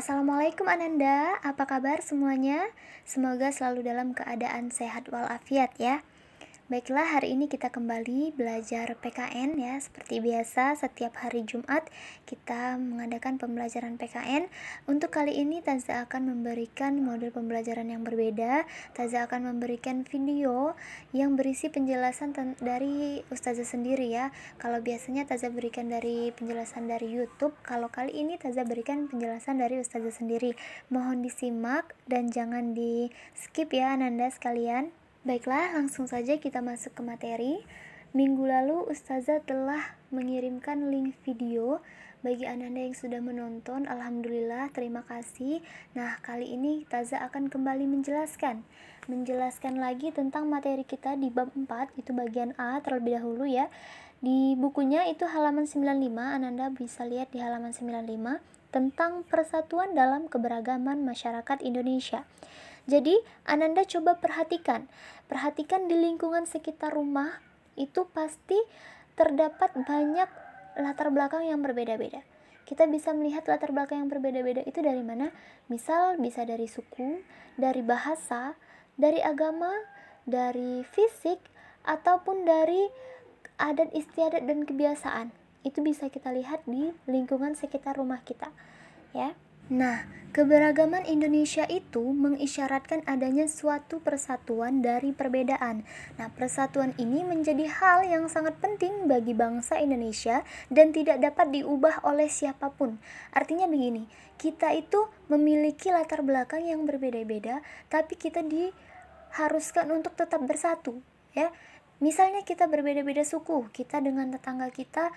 Assalamualaikum Ananda, apa kabar semuanya? Semoga selalu dalam keadaan sehat walafiat ya. Baiklah, hari ini kita kembali belajar PKN ya. Seperti biasa, setiap hari Jumat kita mengadakan pembelajaran PKN. Untuk kali ini Taza akan memberikan model pembelajaran yang berbeda. Taza akan memberikan video yang berisi penjelasan dari Ustazah sendiri ya. Kalau biasanya Taza berikan dari penjelasan dari YouTube, kalau kali ini Taza berikan penjelasan dari Ustazah sendiri. Mohon disimak dan jangan di skip ya Ananda sekalian. Baiklah, langsung saja kita masuk ke materi. Minggu lalu Ustazah telah mengirimkan link video bagi Ananda yang sudah menonton. Alhamdulillah, terima kasih. Nah, kali ini Taza akan kembali menjelaskan lagi tentang materi kita di bab 4, itu bagian A terlebih dahulu ya. Di bukunya itu halaman 95, Ananda bisa lihat di halaman 95 tentang persatuan dalam keberagaman masyarakat Indonesia. Jadi, Ananda coba perhatikan di lingkungan sekitar rumah itu pasti terdapat banyak latar belakang yang berbeda-beda. Kita bisa melihat latar belakang yang berbeda-beda itu dari mana? Misal bisa dari suku, dari bahasa, dari agama, dari fisik, ataupun dari adat istiadat dan kebiasaan. Itu bisa kita lihat di lingkungan sekitar rumah kita, ya. Nah, keberagaman Indonesia itu mengisyaratkan adanya suatu persatuan dari perbedaan. Nah, persatuan ini menjadi hal yang sangat penting bagi bangsa Indonesia dan tidak dapat diubah oleh siapapun. Artinya begini, kita itu memiliki latar belakang yang berbeda-beda, tapi kita diharuskan untuk tetap bersatu, ya. Misalnya kita berbeda-beda suku, kita dengan tetangga kita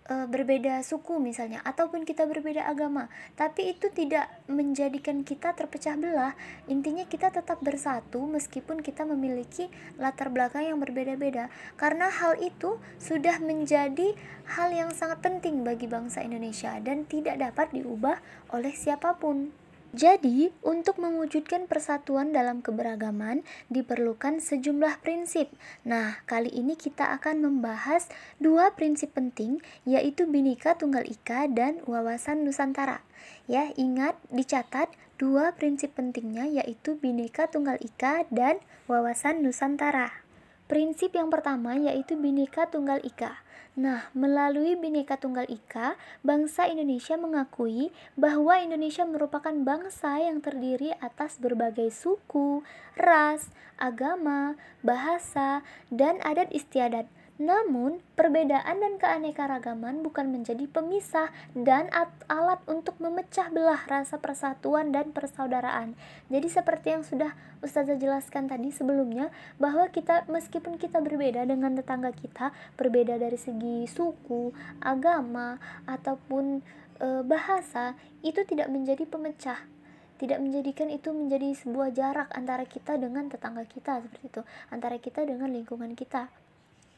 berbeda suku misalnya, ataupun kita berbeda agama, tapi itu tidak menjadikan kita terpecah belah. Intinya kita tetap bersatu meskipun kita memiliki latar belakang yang berbeda-beda, karena hal itu sudah menjadi hal yang sangat penting bagi bangsa Indonesia dan tidak dapat diubah oleh siapapun. Jadi, untuk mewujudkan persatuan dalam keberagaman diperlukan sejumlah prinsip. Nah, kali ini kita akan membahas dua prinsip penting, yaitu Bhinneka Tunggal Ika dan Wawasan Nusantara. Ya, ingat, dicatat dua prinsip pentingnya, yaitu Bhinneka Tunggal Ika dan Wawasan Nusantara. Prinsip yang pertama yaitu Bhinneka Tunggal Ika. Nah, melalui Bhinneka Tunggal Ika, bangsa Indonesia mengakui bahwa Indonesia merupakan bangsa yang terdiri atas berbagai suku, ras, agama, bahasa, dan adat istiadat. Namun, perbedaan dan keanekaragaman bukan menjadi pemisah dan alat untuk memecah belah rasa persatuan dan persaudaraan. Jadi seperti yang sudah Ustazah jelaskan tadi sebelumnya, bahwa meskipun kita berbeda dengan tetangga kita, berbeda dari segi suku, agama, ataupun bahasa, itu tidak menjadi pemecah, tidak menjadikan itu menjadi sebuah jarak antara kita dengan tetangga kita, seperti itu, antara kita dengan lingkungan kita.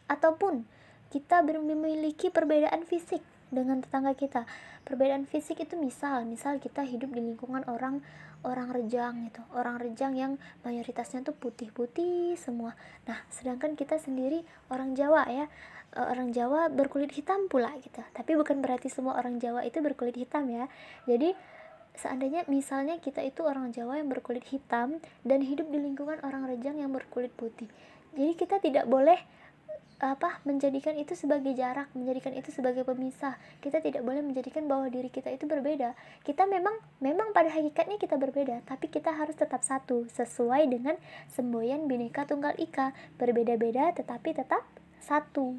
Ataupun kita memiliki perbedaan fisik dengan tetangga kita. Perbedaan fisik itu misal kita hidup di lingkungan orang Rejang gitu. Orang Rejang yang mayoritasnya tuh putih-putih semua. Nah, sedangkan kita sendiri orang Jawa ya. Orang Jawa berkulit hitam pula gitu. Tapi bukan berarti semua orang Jawa itu berkulit hitam ya. Jadi seandainya misalnya kita itu orang Jawa yang berkulit hitam dan hidup di lingkungan orang Rejang yang berkulit putih. Jadi kita tidak boleh menjadikan itu sebagai jarak, menjadikan itu sebagai pemisah. Kita tidak boleh menjadikan bahwa diri kita itu berbeda. Kita memang pada hakikatnya kita berbeda, tapi kita harus tetap satu sesuai dengan semboyan Bhinneka Tunggal Ika, berbeda-beda tetapi tetap satu.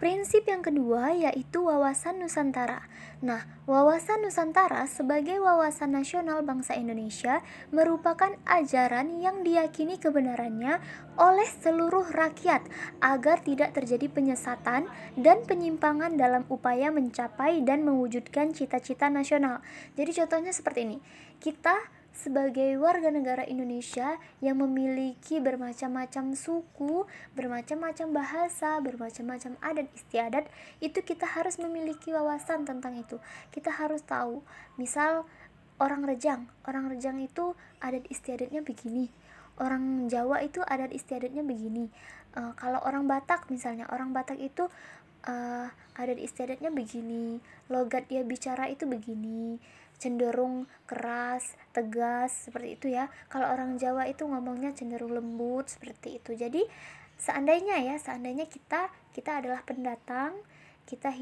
Prinsip yang kedua yaitu Wawasan Nusantara. Nah, Wawasan Nusantara sebagai wawasan nasional bangsa Indonesia merupakan ajaran yang diyakini kebenarannya oleh seluruh rakyat agar tidak terjadi penyesatan dan penyimpangan dalam upaya mencapai dan mewujudkan cita-cita nasional. Jadi contohnya seperti ini. Kita sebagai warga negara Indonesia yang memiliki bermacam-macam suku, bermacam-macam bahasa, bermacam-macam adat istiadat, itu kita harus memiliki wawasan tentang itu. Kita harus tahu, misal orang Rejang itu adat istiadatnya begini, orang Jawa itu adat istiadatnya begini. Kalau orang Batak misalnya, orang Batak itu adat istiadatnya begini, logat dia bicara itu begini. cenderung keras, tegas seperti itu ya. Kalau orang Jawa itu ngomongnya cenderung lembut seperti itu. Jadi seandainya kita adalah pendatang, kita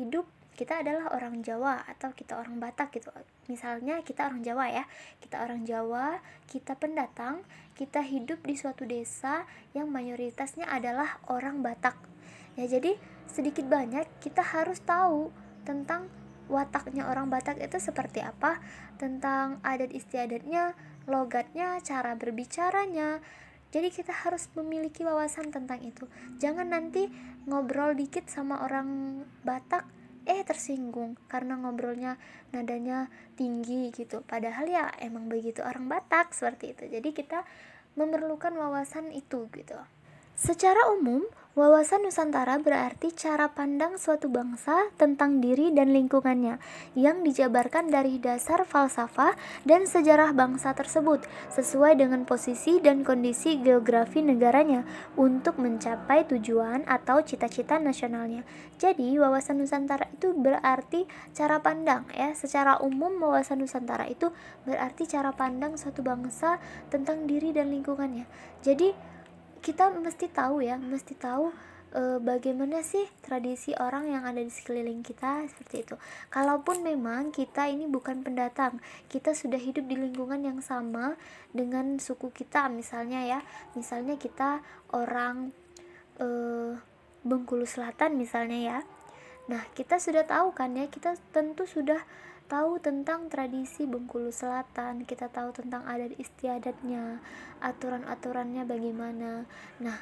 adalah orang Jawa atau kita orang Batak gitu. Misalnya kita orang Jawa ya. Kita orang Jawa, kita pendatang, kita hidup di suatu desa yang mayoritasnya adalah orang Batak. Ya, jadi sedikit banyak kita harus tahu tentang wataknya orang Batak itu seperti apa, tentang adat istiadatnya, logatnya, cara berbicaranya. Jadi kita harus memiliki wawasan tentang itu. Jangan nanti ngobrol dikit sama orang Batak tersinggung karena ngobrolnya nadanya tinggi gitu. Padahal ya emang begitu orang Batak seperti itu. Jadi kita memerlukan wawasan itu gitu. Secara umum, wawasan Nusantara berarti cara pandang suatu bangsa tentang diri dan lingkungannya yang dijabarkan dari dasar falsafah dan sejarah bangsa tersebut sesuai dengan posisi dan kondisi geografi negaranya untuk mencapai tujuan atau cita-cita nasionalnya. Jadi, wawasan Nusantara itu berarti cara pandang ya. Secara umum, wawasan Nusantara itu berarti cara pandang suatu bangsa tentang diri dan lingkungannya. Jadi, kita mesti tahu bagaimana sih tradisi orang yang ada di sekeliling kita seperti itu. Kalaupun memang kita ini bukan pendatang, kita sudah hidup di lingkungan yang sama dengan suku kita, misalnya kita orang Bengkulu Selatan misalnya ya. Nah, kita sudah tahu kan ya, kita tentu sudah tahu tentang tradisi Bengkulu Selatan, kita tahu tentang adat istiadatnya, aturan-aturannya bagaimana. Nah,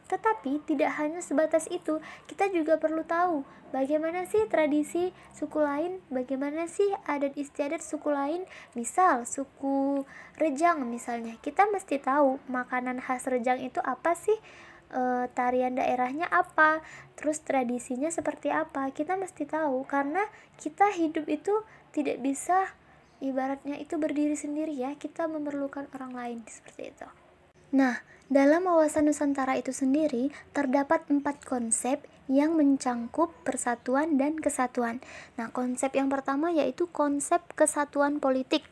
tetapi tidak hanya sebatas itu, kita juga perlu tahu bagaimana sih tradisi suku lain, bagaimana sih adat istiadat suku lain. Misal suku Rejang misalnya, kita mesti tahu makanan khas Rejang itu apa sih, tarian daerahnya apa, terus tradisinya seperti apa. Kita mesti tahu karena kita hidup itu tidak bisa ibaratnya itu berdiri sendiri ya, kita memerlukan orang lain seperti itu. Nah, dalam wawasan Nusantara itu sendiri terdapat 4 konsep yang mencangkup persatuan dan kesatuan. Nah, konsep yang pertama yaitu konsep kesatuan politik.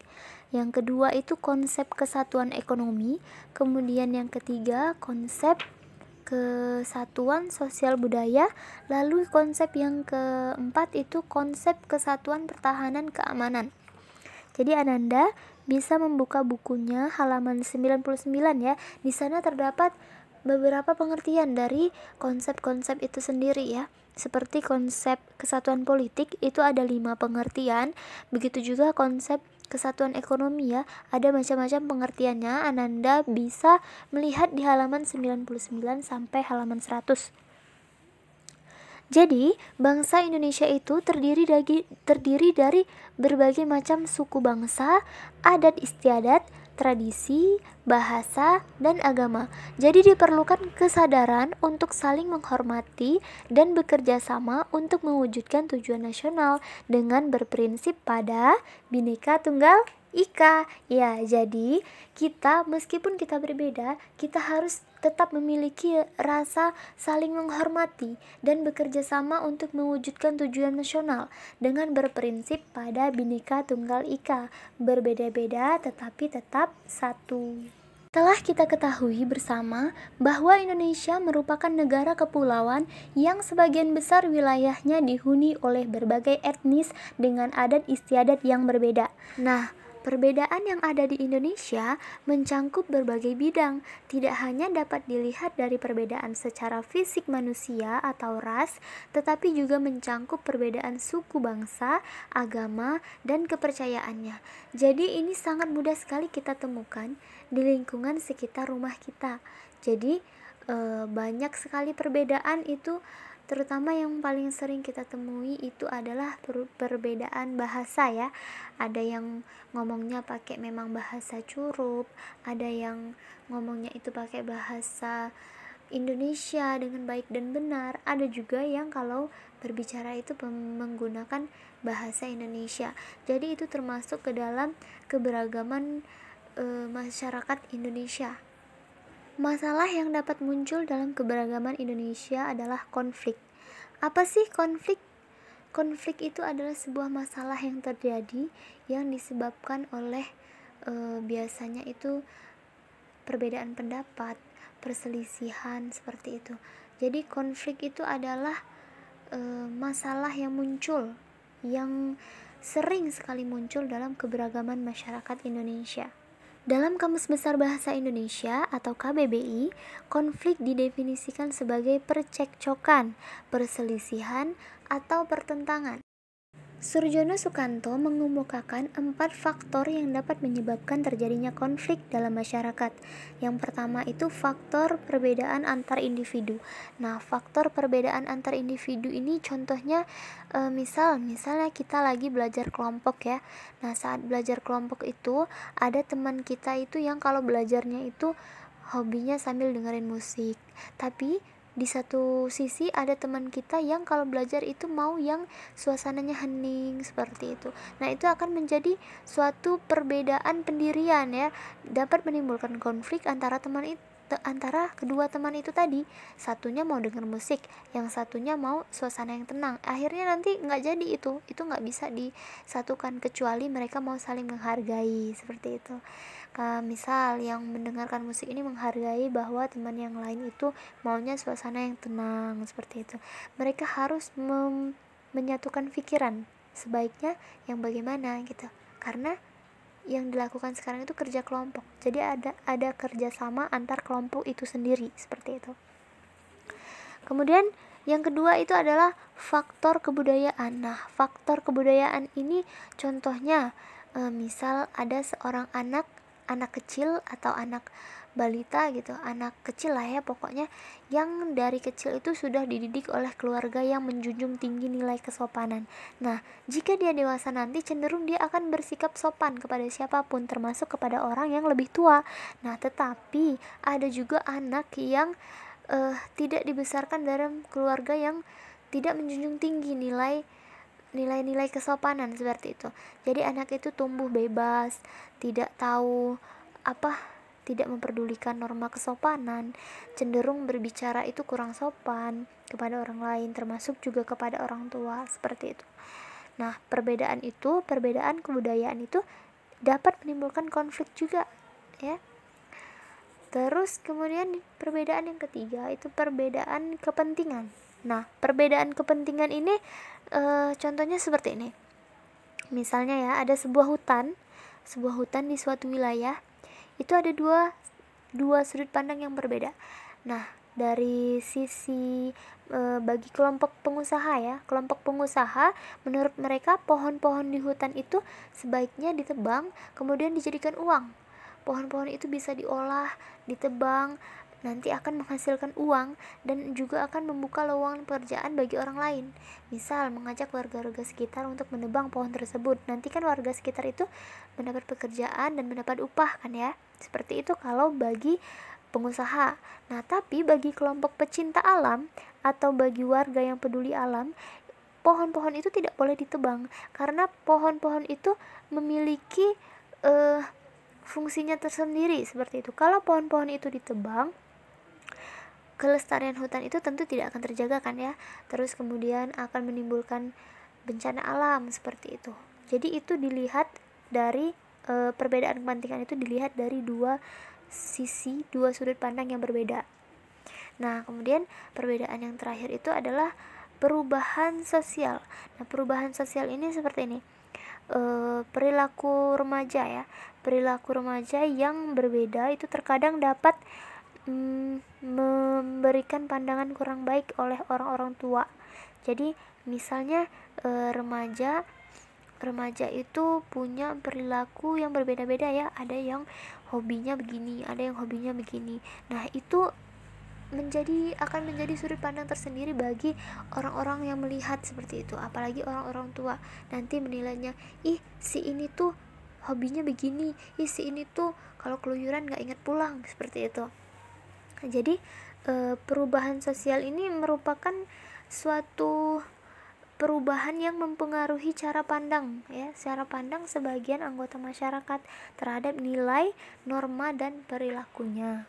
Yang kedua itu konsep kesatuan ekonomi. Kemudian yang ketiga konsep kesatuan sosial budaya. Lalu konsep yang keempat itu konsep kesatuan pertahanan keamanan. Jadi Ananda bisa membuka bukunya halaman 99 ya. Di sana terdapat beberapa pengertian dari konsep-konsep itu sendiri ya. Seperti konsep kesatuan politik itu ada 5 pengertian. Begitu juga konsep kesatuan ekonomi ya, ada macam-macam pengertiannya. Ananda bisa melihat di halaman 99 sampai halaman 100. Jadi, bangsa Indonesia itu terdiri dari berbagai macam suku bangsa, adat istiadat, tradisi, bahasa, dan agama. Jadi diperlukan kesadaran untuk saling menghormati dan bekerja sama untuk mewujudkan tujuan nasional dengan berprinsip pada Bhinneka Tunggal Ika. Ya, jadi kita meskipun kita berbeda, kita harus tetap memiliki rasa saling menghormati dan bekerja sama untuk mewujudkan tujuan nasional dengan berprinsip pada Bhinneka Tunggal Ika, berbeda-beda tetapi tetap satu. Telah kita ketahui bersama bahwa Indonesia merupakan negara kepulauan yang sebagian besar wilayahnya dihuni oleh berbagai etnis dengan adat istiadat yang berbeda. Nah, perbedaan yang ada di Indonesia mencangkup berbagai bidang, tidak hanya dapat dilihat dari perbedaan secara fisik manusia atau ras, tetapi juga mencangkup perbedaan suku bangsa, agama, dan kepercayaannya. Jadi ini sangat mudah sekali kita temukan di lingkungan sekitar rumah kita. Jadi banyak sekali perbedaan itu, terutama yang paling sering kita temui itu adalah perbedaan bahasa ya. Ada yang ngomongnya pakai memang bahasa Curup, ada yang ngomongnya itu pakai bahasa Indonesia dengan baik dan benar, ada juga yang kalau berbicara itu menggunakan bahasa Indonesia. Jadi itu termasuk ke dalam keberagaman masyarakat Indonesia. Masalah yang dapat muncul dalam keberagaman Indonesia adalah konflik. Apa sih konflik? Konflik itu adalah sebuah masalah yang terjadi yang disebabkan oleh biasanya itu perbedaan pendapat, perselisihan seperti itu. Jadi konflik itu adalah masalah yang muncul, yang sering sekali muncul dalam keberagaman masyarakat Indonesia. Dalam Kamus Besar Bahasa Indonesia atau KBBI, konflik didefinisikan sebagai percekcokan, perselisihan, atau pertentangan. Surjono Sukanto mengemukakan 4 faktor yang dapat menyebabkan terjadinya konflik dalam masyarakat. Yang pertama itu faktor perbedaan antar individu. Nah, faktor perbedaan antar individu ini contohnya misalnya kita lagi belajar kelompok ya. Nah, saat belajar kelompok itu ada teman kita itu yang kalau belajarnya itu hobinya sambil dengerin musik. Tapi di satu sisi ada teman kita yang kalau belajar itu mau yang suasananya hening seperti itu. Nah, itu akan menjadi suatu perbedaan pendirian ya, dapat menimbulkan konflik antara antara kedua teman itu tadi. Satunya mau denger musik, yang satunya mau suasana yang tenang. Akhirnya nanti nggak jadi itu nggak bisa disatukan kecuali mereka mau saling menghargai seperti itu. Misal yang mendengarkan musik ini menghargai bahwa teman yang lain itu maunya suasana yang tenang seperti itu. Mereka harus menyatukan pikiran sebaiknya yang bagaimana gitu, karena yang dilakukan sekarang itu kerja kelompok, jadi ada kerjasama antar kelompok itu sendiri seperti itu. Kemudian yang kedua itu adalah faktor kebudayaan. Nah, faktor kebudayaan ini contohnya misal ada seorang anak kecil atau anak balita gitu, anak kecil lah ya pokoknya, yang dari kecil itu sudah dididik oleh keluarga yang menjunjung tinggi nilai kesopanan. Nah, jika dia dewasa nanti cenderung dia akan bersikap sopan kepada siapapun, termasuk kepada orang yang lebih tua. Nah, tetapi ada juga anak yang tidak dibesarkan dalam keluarga yang tidak menjunjung tinggi nilai-nilai kesopanan seperti itu. Jadi anak itu tumbuh bebas, tidak tahu tidak memperdulikan norma kesopanan, cenderung berbicara itu kurang sopan kepada orang lain, termasuk juga kepada orang tua seperti itu. Nah, perbedaan kebudayaan itu dapat menimbulkan konflik juga ya. Terus kemudian perbedaan yang ketiga itu perbedaan kepentingan. Nah, perbedaan kepentingan ini contohnya seperti ini. Misalnya ya, ada sebuah hutan di suatu wilayah, itu ada dua sudut pandang yang berbeda. Nah, dari sisi bagi kelompok pengusaha menurut mereka pohon-pohon di hutan itu sebaiknya ditebang kemudian dijadikan uang. Pohon-pohon itu bisa diolah, ditebang, nanti akan menghasilkan uang dan juga akan membuka lowongan pekerjaan bagi orang lain. Misal mengajak warga-warga sekitar untuk menebang pohon tersebut. Nanti kan warga sekitar itu mendapat pekerjaan dan mendapat upah kan ya. Seperti itu kalau bagi pengusaha. Nah, tapi bagi kelompok pecinta alam atau bagi warga yang peduli alam, pohon-pohon itu tidak boleh ditebang karena pohon-pohon itu memiliki fungsinya tersendiri seperti itu. Kalau pohon-pohon itu ditebang, kelestarian hutan itu tentu tidak akan terjaga kan ya. Terus kemudian akan menimbulkan bencana alam seperti itu. Jadi itu dilihat dari perbedaan kepentingan itu dilihat dari dua sisi, dua sudut pandang yang berbeda. Nah, kemudian perbedaan yang terakhir itu adalah perubahan sosial. Nah, perubahan sosial ini seperti ini. Perilaku remaja ya. Perilaku remaja yang berbeda itu terkadang dapat memberikan pandangan kurang baik oleh orang-orang tua. Jadi misalnya remaja itu punya perilaku yang berbeda-beda ya. Ada yang hobinya begini, ada yang hobinya begini. Nah, itu akan menjadi sudut pandang tersendiri bagi orang-orang yang melihat seperti itu, apalagi orang-orang tua nanti menilainya, si ini tuh hobinya begini, si ini tuh kalau keluyuran gak ingat pulang seperti itu. Jadi perubahan sosial ini merupakan suatu perubahan yang mempengaruhi cara pandang sebagian anggota masyarakat terhadap nilai, norma, dan perilakunya.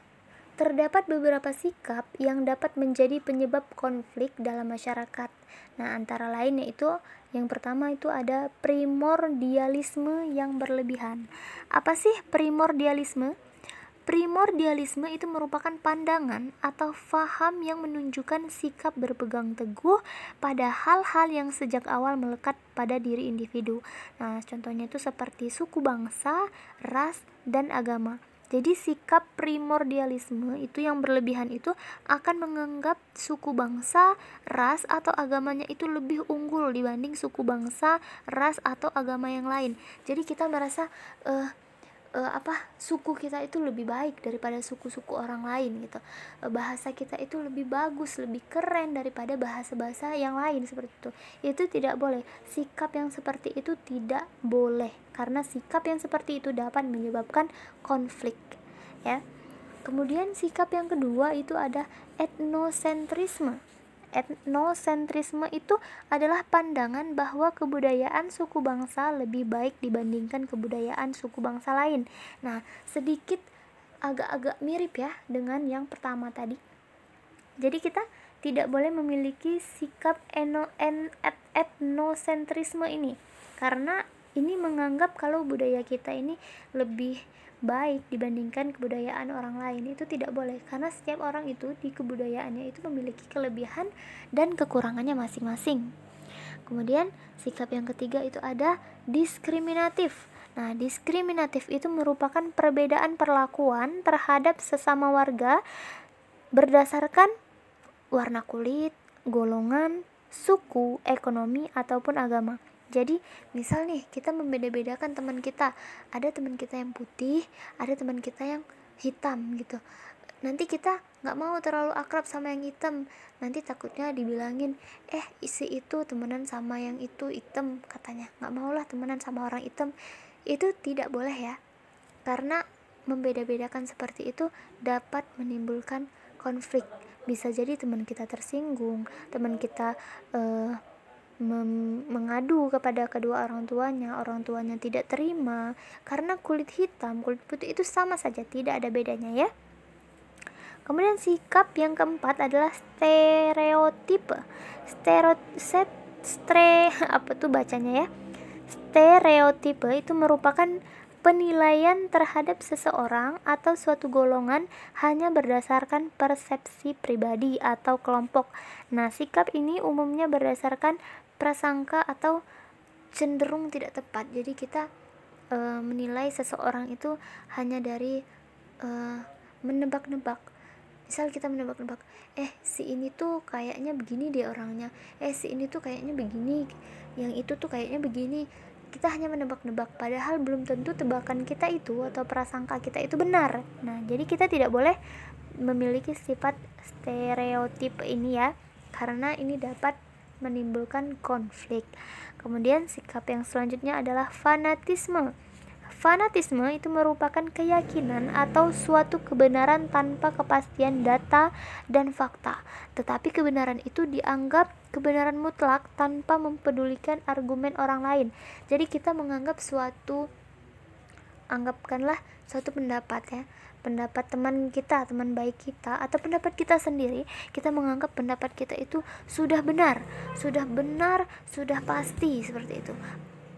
terdapat beberapa sikap yang dapat menjadi penyebab konflik dalam masyarakat. Nah, antara lain yaitu yang pertama itu ada primordialisme yang berlebihan. Apa sih primordialisme? Primordialisme itu merupakan pandangan atau faham yang menunjukkan sikap berpegang teguh pada hal-hal yang sejak awal melekat pada diri individu. Nah, contohnya itu seperti suku bangsa, ras, dan agama. Jadi sikap primordialisme itu yang berlebihan itu akan menganggap suku bangsa, ras, atau agamanya itu lebih unggul dibanding suku bangsa, ras, atau agama yang lain. Jadi kita merasa suku kita itu lebih baik daripada suku-suku orang lain gitu. Bahasa kita itu lebih bagus, lebih keren daripada bahasa-bahasa yang lain seperti itu. Itu tidak boleh. Sikap yang seperti itu tidak boleh, karena sikap yang seperti itu dapat menyebabkan konflik, ya. Kemudian sikap yang kedua itu ada etnosentrisme. Etnosentrisme itu adalah pandangan bahwa kebudayaan suku bangsa lebih baik dibandingkan kebudayaan suku bangsa lain. Nah, sedikit agak-agak mirip ya dengan yang pertama tadi. Jadi kita tidak boleh memiliki sikap etnosentrisme ini, karena ini menganggap kalau budaya kita ini lebih baik dibandingkan kebudayaan orang lain. Itu tidak boleh, karena setiap orang itu di kebudayaannya itu memiliki kelebihan dan kekurangannya masing-masing. Kemudian sikap yang ketiga itu ada diskriminatif. Nah, diskriminatif itu merupakan perbedaan perlakuan terhadap sesama warga berdasarkan warna kulit, golongan, suku, ekonomi, ataupun agama. Jadi misal nih, kita membeda-bedakan teman kita. Ada teman kita yang putih, ada teman kita yang hitam gitu. Nanti kita gak mau terlalu akrab sama yang hitam. Nanti takutnya dibilangin, si itu temenan sama yang itu hitam katanya. Gak maulah temenan sama orang hitam. Itu tidak boleh ya, karena membeda-bedakan seperti itu dapat menimbulkan konflik. Bisa jadi teman kita tersinggung, teman kita mengadu kepada kedua orang tuanya tidak terima, karena kulit hitam, kulit putih itu sama saja, tidak ada bedanya ya. Kemudian sikap yang keempat adalah stereotipe. Stereotipe itu merupakan penilaian terhadap seseorang atau suatu golongan hanya berdasarkan persepsi pribadi atau kelompok. Nah, sikap ini umumnya berdasarkan prasangka atau cenderung tidak tepat. Jadi kita menilai seseorang itu hanya dari menebak-nebak. Misal kita menebak-nebak, si ini tuh kayaknya begini deh orangnya, si ini tuh kayaknya begini, yang itu tuh kayaknya begini. Kita hanya menebak-nebak, padahal belum tentu tebakan kita itu atau prasangka kita itu benar. Nah, jadi kita tidak boleh memiliki sifat stereotip ini ya, karena ini dapat menimbulkan konflik. Kemudian sikap yang selanjutnya adalah fanatisme. Fanatisme itu merupakan keyakinan atau suatu kebenaran tanpa kepastian data dan fakta, tetapi kebenaran itu dianggap kebenaran mutlak tanpa mempedulikan argumen orang lain. Jadi kita menganggap anggapkanlah suatu pendapat ya, pendapat teman kita, teman baik kita, atau pendapat kita sendiri, kita menganggap pendapat kita itu sudah benar, sudah pasti, seperti itu.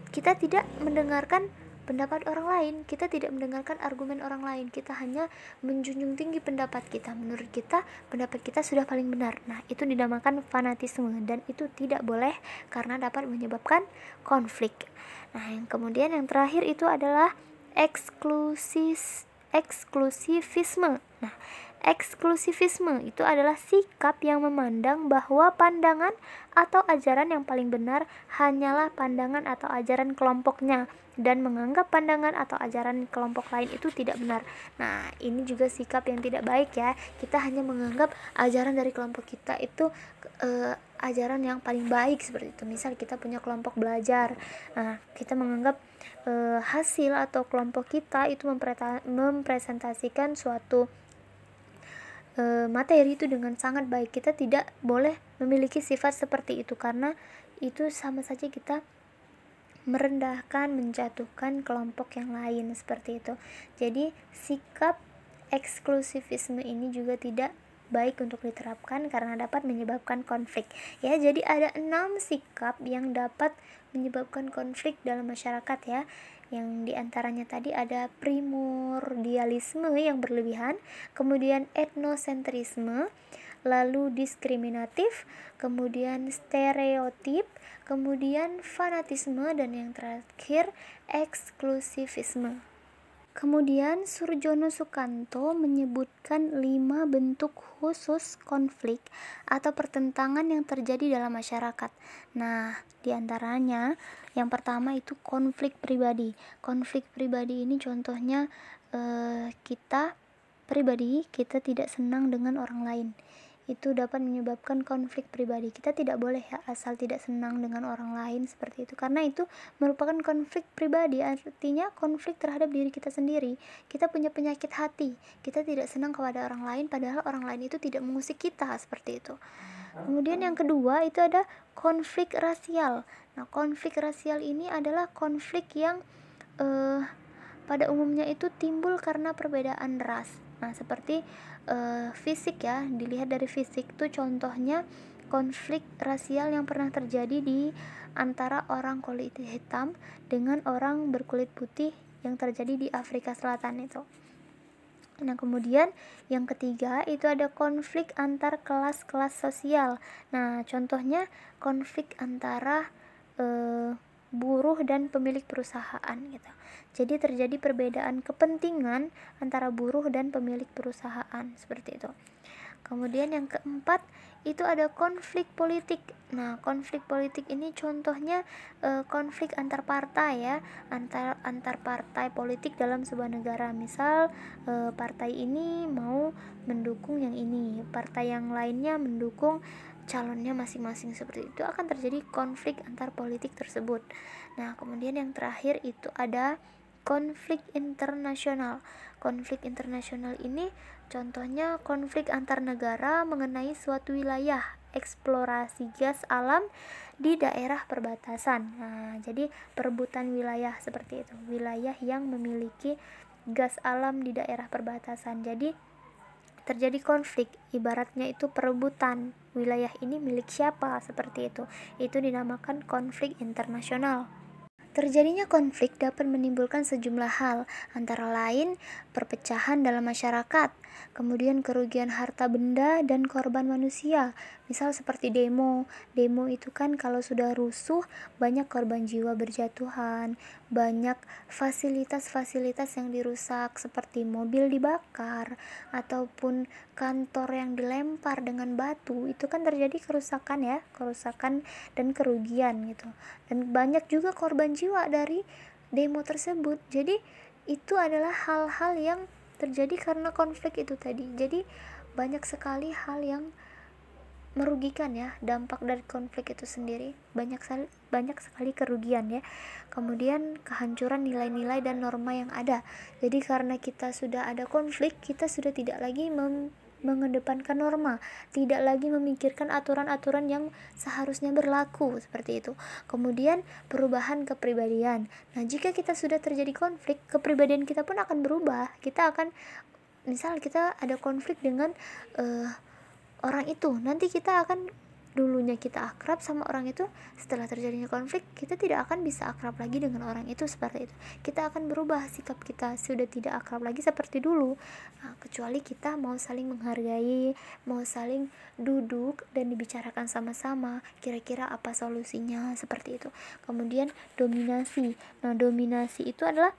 Kita tidak mendengarkan pendapat orang lain, kita tidak mendengarkan argumen orang lain, kita hanya menjunjung tinggi pendapat kita. Menurut kita, pendapat kita sudah paling benar. Nah, itu dinamakan fanatisme, dan itu tidak boleh karena dapat menyebabkan konflik. Nah, yang kemudian yang terakhir itu adalah eksklusivisme. Nah, eksklusivisme itu adalah sikap yang memandang bahwa pandangan atau ajaran yang paling benar hanyalah pandangan atau ajaran kelompoknya, dan menganggap pandangan atau ajaran kelompok lain itu tidak benar. Nah, ini juga sikap yang tidak baik ya. Kita hanya menganggap ajaran dari kelompok kita itu ajaran yang paling baik, seperti itu. Misal kita punya kelompok belajar, nah kita menganggap hasil atau kelompok kita itu mempresentasikan suatu materi itu dengan sangat baik. Kita tidak boleh memiliki sifat seperti itu, karena itu sama saja kita merendahkan, menjatuhkan kelompok yang lain, seperti itu. Jadi sikap eksklusivisme ini juga tidak baik untuk diterapkan karena dapat menyebabkan konflik. Ya, jadi ada 6 sikap yang dapat menyebabkan konflik dalam masyarakat ya. Yang diantaranya tadi ada primordialisme yang berlebihan, kemudian etnosentrisme, lalu diskriminatif, kemudian stereotip, kemudian fanatisme, dan yang terakhir eksklusivisme. Kemudian Surjono Sukanto menyebutkan 5 bentuk khusus konflik atau pertentangan yang terjadi dalam masyarakat. Nah, diantaranya yang pertama itu konflik pribadi. Konflik pribadi ini contohnya kita tidak senang dengan orang lain. Itu dapat menyebabkan konflik pribadi. Kita tidak boleh ya asal tidak senang dengan orang lain seperti itu, karena itu merupakan konflik pribadi, artinya konflik terhadap diri kita sendiri. Kita punya penyakit hati, kita tidak senang kepada orang lain padahal orang lain itu tidak mengusik kita, seperti itu. Kemudian yang kedua itu ada konflik rasial. Nah, konflik rasial ini adalah konflik yang pada umumnya itu timbul karena perbedaan ras. Nah, seperti fisik ya, dilihat dari fisik itu contohnya konflik rasial yang pernah terjadi di antara orang kulit hitam dengan orang berkulit putih yang terjadi di Afrika Selatan itu. Nah, kemudian yang ketiga itu ada konflik antar kelas-kelas sosial. Nah, contohnya konflik antara buruh dan pemilik perusahaan gitu. Jadi terjadi perbedaan kepentingan antara buruh dan pemilik perusahaan, seperti itu. Kemudian yang keempat itu ada konflik politik. Nah, konflik politik ini contohnya konflik antar partai ya, antar partai politik dalam sebuah negara. Misal partai ini mau mendukung yang ini, partai yang lainnya mendukung calonnya masing-masing, seperti itu akan terjadi konflik antar politik tersebut. Nah, kemudian yang terakhir itu ada konflik internasional. Konflik internasional ini contohnya konflik antar negara mengenai suatu wilayah, eksplorasi gas alam di daerah perbatasan. Nah, jadi perebutan wilayah seperti itu, wilayah yang memiliki gas alam di daerah perbatasan. Jadi terjadi konflik, ibaratnya itu perebutan wilayah ini milik siapa, seperti itu. Itu dinamakan konflik internasional. Terjadinya konflik dapat menimbulkan sejumlah hal, antara lain perpecahan dalam masyarakat, kemudian kerugian harta benda dan korban manusia. Misal seperti demo itu kan kalau sudah rusuh banyak korban jiwa berjatuhan, banyak fasilitas-fasilitas yang dirusak seperti mobil dibakar ataupun kantor yang dilempar dengan batu. Itu kan terjadi kerusakan ya, kerusakan dan kerugian gitu. Dan banyak juga korban jiwa dari demo tersebut. Jadi itu adalah hal-hal yang terjadi karena konflik itu tadi. Jadi banyak sekali hal yang merugikan ya, dampak dari konflik itu sendiri, banyak sekali kerugian ya. Kemudian kehancuran nilai-nilai dan norma yang ada. Jadi karena kita sudah ada konflik, kita sudah tidak lagi mengedepankan norma, tidak lagi memikirkan aturan-aturan yang seharusnya berlaku, seperti itu. Kemudian perubahan kepribadian. Nah, jika kita sudah terjadi konflik, kepribadian kita pun akan berubah. Kita akan, misal kita ada konflik dengan orang itu, nanti kita akan, dulunya kita akrab sama orang itu, setelah terjadinya konflik kita tidak akan bisa akrab lagi dengan orang itu, seperti itu. Kita akan berubah, sikap kita sudah tidak akrab lagi seperti dulu. Nah, kecuali kita mau saling menghargai, mau saling duduk dan dibicarakan sama-sama kira-kira apa solusinya, seperti itu. Kemudian dominasi. Nah, dominasi itu adalah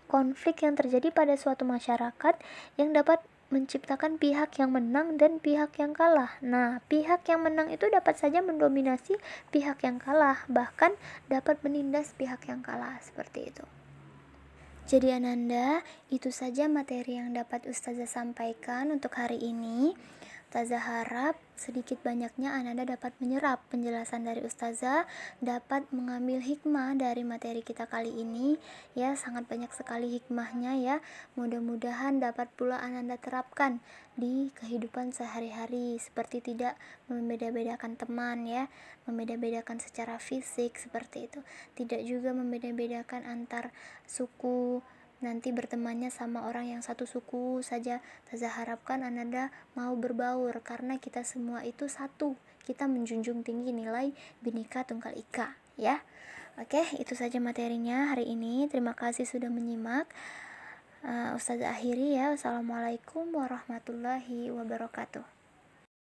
konflik yang terjadi pada suatu masyarakat yang dapat menciptakan pihak yang menang dan pihak yang kalah. Nah, pihak yang menang itu dapat saja mendominasi pihak yang kalah, bahkan dapat menindas pihak yang kalah, seperti itu. Jadi Ananda, itu saja materi yang dapat Ustazah sampaikan untuk hari ini. Ustazah harap sedikit banyaknya Ananda dapat menyerap penjelasan dari Ustazah, dapat mengambil hikmah dari materi kita kali ini. Ya, sangat banyak sekali hikmahnya ya. Mudah-mudahan dapat pula Ananda terapkan di kehidupan sehari-hari, seperti tidak membeda-bedakan teman ya, membeda-bedakan secara fisik seperti itu. Tidak juga membeda-bedakan antar suku, nanti bertemannya sama orang yang satu suku saja. Ustazah harapkan Ananda mau berbaur, karena kita semua itu satu. Kita menjunjung tinggi nilai Bhinneka Tunggal Ika, ya. Oke, itu saja materinya hari ini. Terima kasih sudah menyimak. Ustazah akhiri ya. Wassalamualaikum warahmatullahi wabarakatuh.